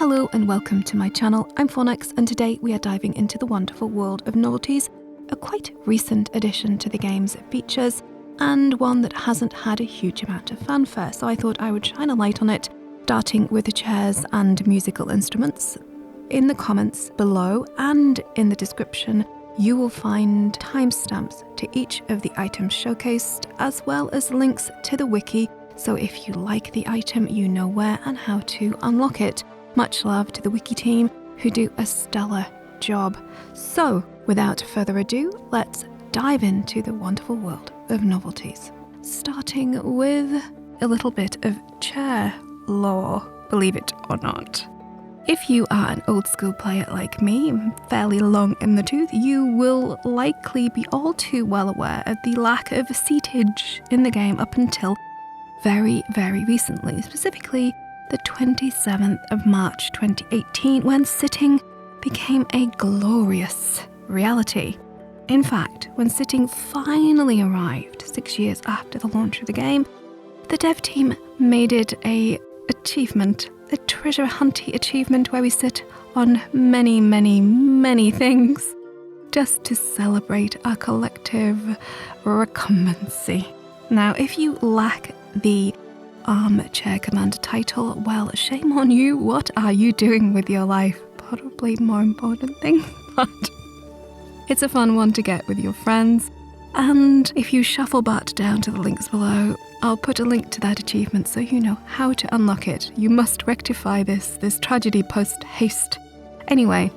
Hello and welcome to my channel. I'm Phoenix and today we are diving into the wonderful world of Novelties, a quite recent addition to the game's features and one that hasn't had a huge amount of fanfare, so I thought I would shine a light on it, starting with the chairs and musical instruments. In the comments below and in the description you will find timestamps to each of the items showcased, as well as links to the wiki, so if you like the item you know where and how to unlock it. Much love to the wiki team who do a stellar job. So, without further ado, let's dive into the wonderful world of Novelties. Starting with a little bit of chair lore, believe it or not. If you are an old school player like me, fairly long in the tooth, you will likely be all too well aware of the lack of seatage in the game up until very, very recently, specifically the 27th of March 2018, when sitting became a glorious reality. In fact, when sitting finally arrived 6 years after the launch of the game, the dev team made it a achievement, a treasure hunty achievement where we sit on many, many, many things just to celebrate our collective recumbency. Now, if you lack the Armchair Commander title, well, shame on you. What are you doing with your life? Probably more important thing, but it's a fun one to get with your friends. And if you shuffle back down to the links below, I'll put a link to that achievement so you know how to unlock it. You must rectify this tragedy post haste. Anyway,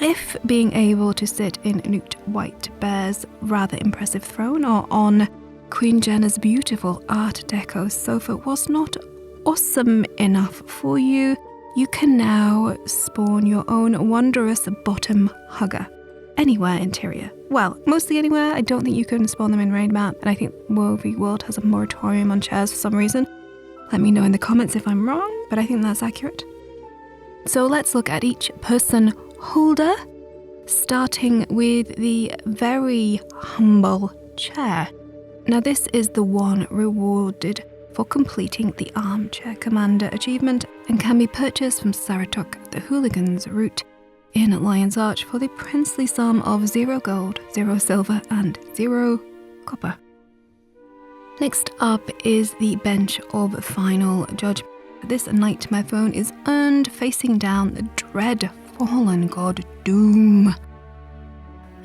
if being able to sit in Newt White Bear's rather impressive throne or on Queen Jenna's beautiful Art Deco sofa was not awesome enough for you, you can now spawn your own wondrous bottom hugger. Anywhere interior. Well, mostly anywhere. I don't think you can spawn them in Raid Map, and I think Movie World has a moratorium on chairs for some reason. Let me know in the comments if I'm wrong, but I think that's accurate. So let's look at each person holder, starting with the very humble chair. Now this is the one rewarded for completing the Armchair Commander achievement and can be purchased from Saratok the Hooligan's route in Lion's Arch for the princely sum of 0 gold, 0 silver and 0 copper. Next up is the Bench of Final Judgment. This Nightmare Throne is earned facing down the dread fallen god Doom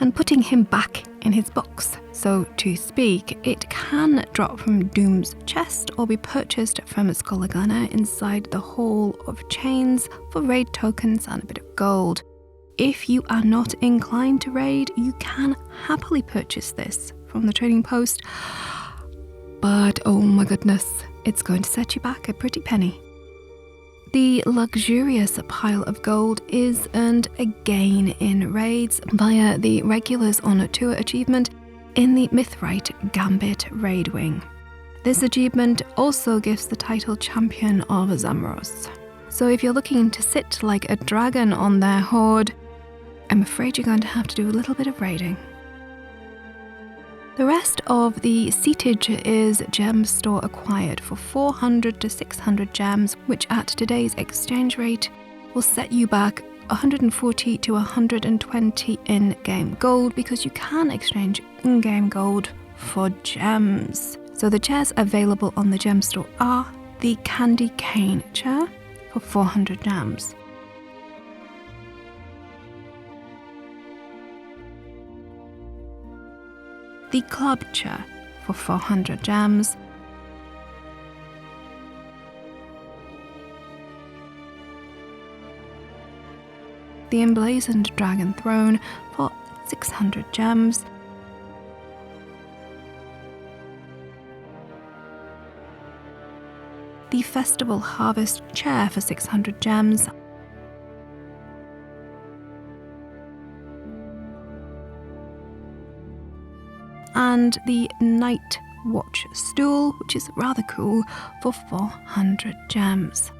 and putting him back in his box, so to speak. It can drop from Doom's chest or be purchased from Skolagana inside the Hall of Chains for raid tokens and a bit of gold. If you are not inclined to raid, you can happily purchase this from the trading post, but oh my goodness, it's going to set you back a pretty penny. The luxurious pile of gold is earned again in raids via the Regulars on Tour achievement in the Mythrite Gambit raid wing. This achievement also gives the title Champion of Zamros. So if you're looking to sit like a dragon on their horde, I'm afraid you're going to have to do a little bit of raiding. The rest of the seatage is gem store acquired for 400 to 600 gems, which at today's exchange rate will set you back 140 to 120 in-game gold, because you can exchange in-game gold for gems. So the chairs available on the gem store are the Candy Cane chair for 400 gems. The Club chair for 400 gems, the Emblazoned Dragon Throne for 600 gems, the Festival Harvest chair for 600 gems, and the Night Watch Stool, which is rather cool, for 400 gems.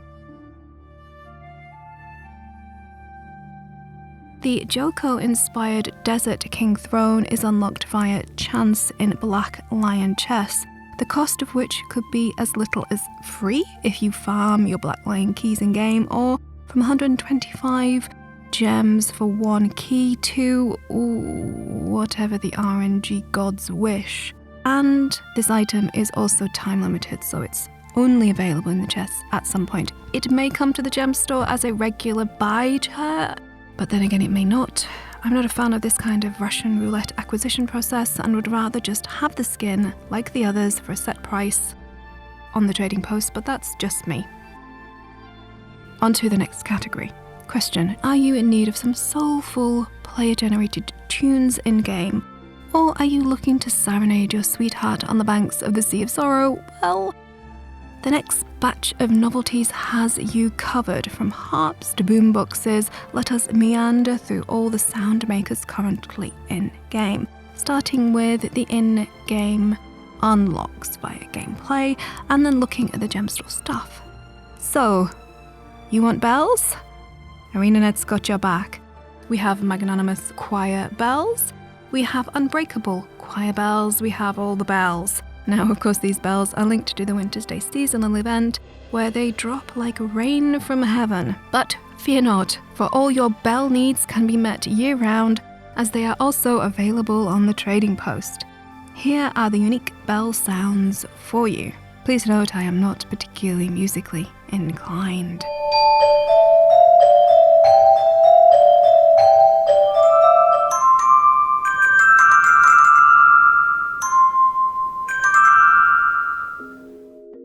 The Joko-inspired Desert King throne is unlocked via chance in Black Lion chess, the cost of which could be as little as free if you farm your Black Lion keys in-game, or from 125 gems for one key to whatever the RNG gods wish. And this item is also time limited, so it's only available in the chests at some point. It may come to the gem store as a regular buy to, but then again it may not. I'm not a fan of this kind of Russian roulette acquisition process and would rather just have the skin, like the others, for a set price on the trading post, but that's just me. On to the next category. Question: are you in need of some soulful, player-generated tunes in-game? Or are you looking to serenade your sweetheart on the banks of the Sea of Sorrow? Well, the next batch of novelties has you covered. From harps to boomboxes, let us meander through all the sound makers currently in-game, starting with the in-game unlocks via gameplay, and then looking at the gem store stuff. So, you want bells? Arenanet's got your back. We have magnanimous choir bells, we have unbreakable choir bells, we have all the bells. Now, of course, these bells are linked to the Winter's Day seasonal event, where they drop like rain from heaven. But fear not, for all your bell needs can be met year-round, as they are also available on the trading post. Here are the unique bell sounds for you. Please note I am not particularly musically inclined.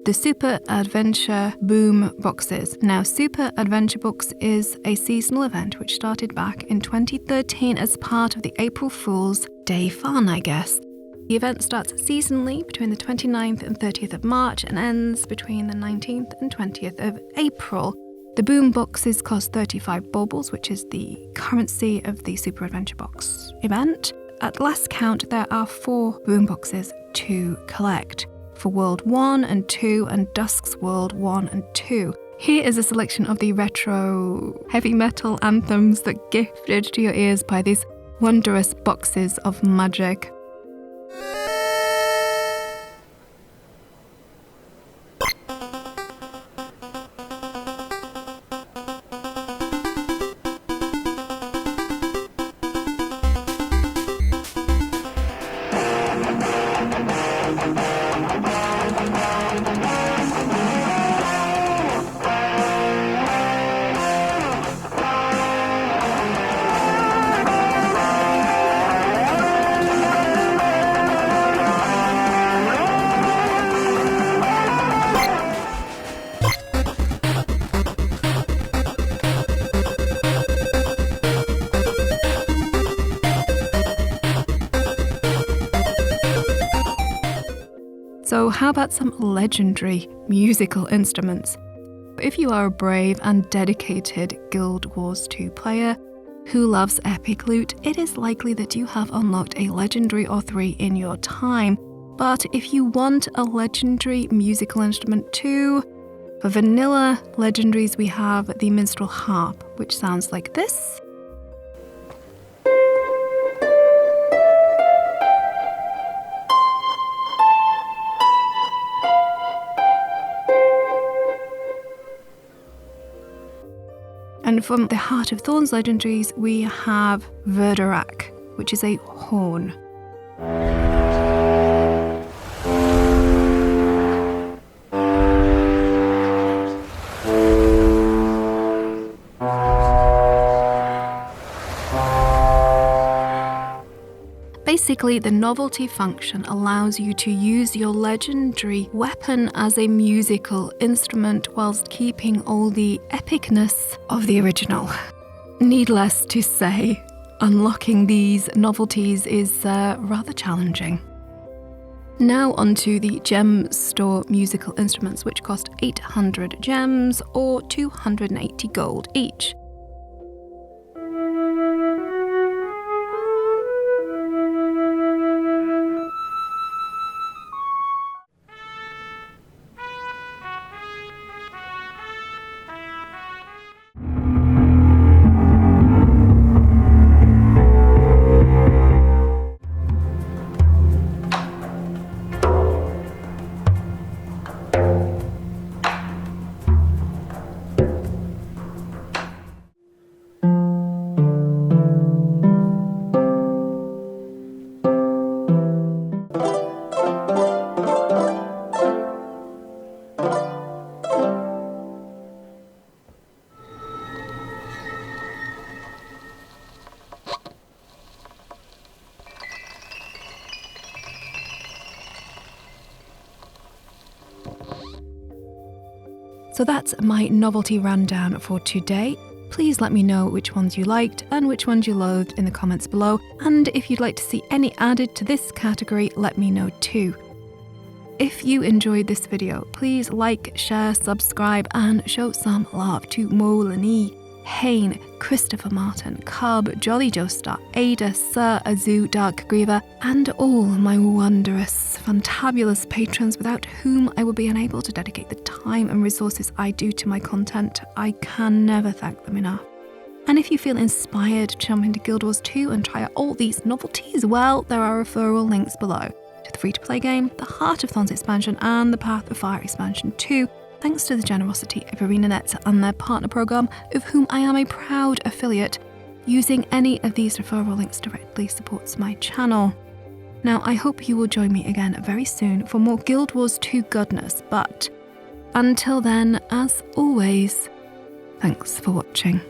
The Super Adventure Boom Boxes. Now, Super Adventure Box is a seasonal event which started back in 2013 as part of the April Fool's Day fun, I guess. The event starts seasonally between the 29th and 30th of March and ends between the 19th and 20th of April. The boom boxes cost 35 baubles, which is the currency of the Super Adventure Box event. At last count, there are 4 boom boxes to collect for World 1 and 2 and Dusk's World 1 and 2. Here is a selection of the retro heavy metal anthems that gifted to your ears by these wondrous boxes of magic. So how about some legendary musical instruments? If you are a brave and dedicated Guild Wars 2 player who loves epic loot, it is likely that you have unlocked a legendary or 3 in your time. But if you want a legendary musical instrument too, for vanilla legendaries we have the Minstrel Harp, which sounds like this. And from the Heart of Thorns legendaries, we have Verderak, which is a horn. Basically, the novelty function allows you to use your legendary weapon as a musical instrument whilst keeping all the epicness of the original. Needless to say, unlocking these novelties is rather challenging. Now onto the gem store musical instruments, which cost 800 gems or 280 gold each. So that's my novelty rundown for today. Please let me know which ones you liked and which ones you loathed in the comments below, and if you'd like to see any added to this category, let me know too. If you enjoyed this video, please like, share, subscribe, and show some love to Molani, Hain, Christopher Martin, Cub, Jolly Joestar, Ada, Sir Azu, Dark Griever, and all my wondrous, fantabulous patrons without whom I would be unable to dedicate the time and resources I do to my content. I can never thank them enough. And if you feel inspired to jump into Guild Wars 2 and try out all these novelties, well, there are referral links below to the free-to-play game, the Heart of Thorns expansion, and the Path of Fire expansion 2. Thanks to the generosity of Arenanet and their partner program, of whom I am a proud affiliate. Using any of these referral links directly supports my channel. Now, I hope you will join me again very soon for more Guild Wars 2 goodness, but until then, as always, thanks for watching.